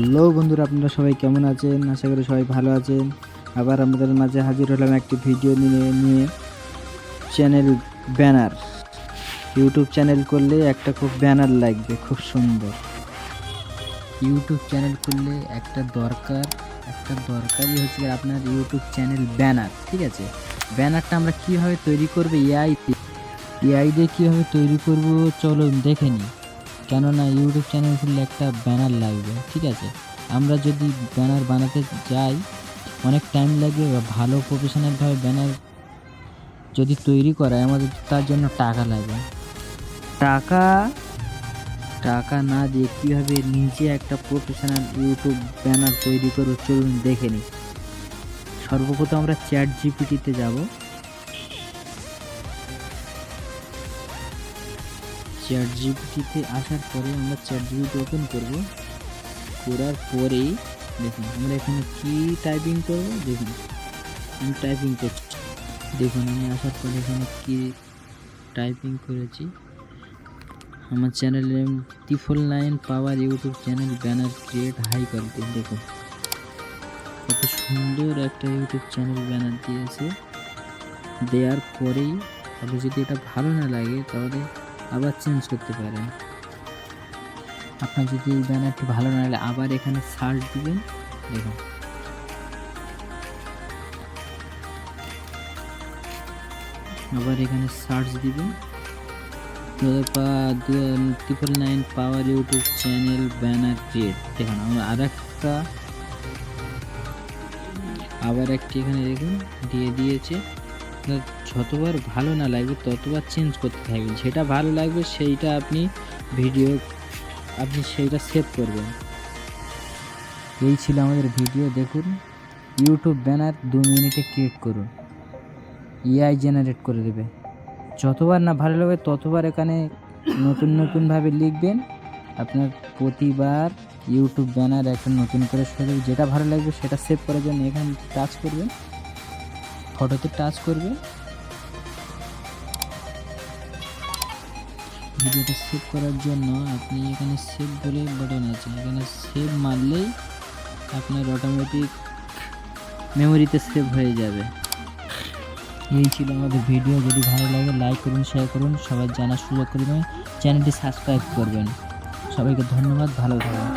Hello বন্ধুরা, আপনারা সবাই কেমন আছেন? আশা করি সবাই ভালো আছেন। আবার আমাদের মাঝে হাজির হলাম একটি ভিডিও নিয়ে চ্যানেল ব্যানার। ইউটিউব চ্যানেল করলে একটা খুব ব্যানার লাগবে, খুব সুন্দর। ইউটিউব চ্যানেল করলে একটা দরকারই হচ্ছে আপনার ইউটিউব চ্যানেল ব্যানার। ঠিক আছে, ব্যানারটা আমরা কীভাবে তৈরি করবো, এআই দিয়ে কীভাবে তৈরি করব চলুন দেখে নিই। কেননা ইউটিউব চ্যানেল খুললে একটা ব্যানার লাগবে। ঠিক আছে, আমরা যদি ব্যানার বানাতে যাই অনেক টাইম লাগবে, বা ভালো প্রফেশনালভাবে ব্যানার যদি তৈরি করায় আমাদের তার জন্য টাকা লাগবে। টাকা না দিয়ে কীভাবে নিজে একটা প্রফেশনাল ইউটিউব ব্যানার তৈরি করবো চলুন দেখে নিই। সর্বপ্রথম আমরা চ্যাট জিপিটিতে যাব। চ্যাট জিপিটিতে আসার পরে আমরা চ্যাট জিপিটি ওপেন করব। করার পরেই দেখুন আমরা এখানে কি টাইপিং করব। দেখুন আমি টাইপিং করছি। দেখুন আমি আসার পরে এখানে কি টাইপিং করেছি। আমার চ্যানেলে 999 পাওয়ার YouTube channel banner create high quality. দেখুন কত সুন্দর একটা ইউটিউব চ্যানেল ব্যানার দিয়েছে। দেওয়ার পরেই আপনি যদি এটা ভালো না লাগে তাহলে আবার চেঞ্জ করতে পারেন। আপনার যদি এই ব্যানারটি ভালো না লাগে আবার এখানে সার্চ দিবেন। দেখুন আবার এখানে সার্চ দিবেন 999 পাওয়ার ইউটিউব চ্যানেল ব্যানার ক্রিয়েট। দেখুন আমরা আবার একটি এখানে দেখুন দিয়ে দিয়েছে। যতবার ভালো না লাগবে ততবার চেঞ্জ করতে থাকবেন। যেটা ভালো লাগবে সেইটা আপনি সেইটা সেভ করবেন। এই ছিল আমাদের ভিডিও। দেখুন ইউটিউব ব্যানার 2 মিনিটে ক্রিয়েট করুন, এআই জেনারেট করে দেবে। যতবার না ভালো লাগবে ততবার এখানে নতুনভাবে লিখবেন। আপনার প্রতিবার ইউটিউব ব্যানার একটা নতুন করে সাজাবে। যেটা ভালো লাগবে সেটা সেভ করার জন্য এখানে টাচ করবেন, ফটোতে টাচ করবেন। ভিডিওটা সেভ করার জন্য আপনি এখানে সেভ বলে বাটন আছে, এখানে সেভ মারলেই আপনার অটোমেটিক মেমোরিতে সেভ হয়ে যাবে। এই ছিল আমাদের ভিডিও। যদি ভালো লাগে লাইক করুন, শেয়ার করুন, সবাই জানার সুযোগ করবেন, চ্যানেলটি সাবস্ক্রাইব করবেন। সবাইকে ধন্যবাদ, ভালো থাকুন।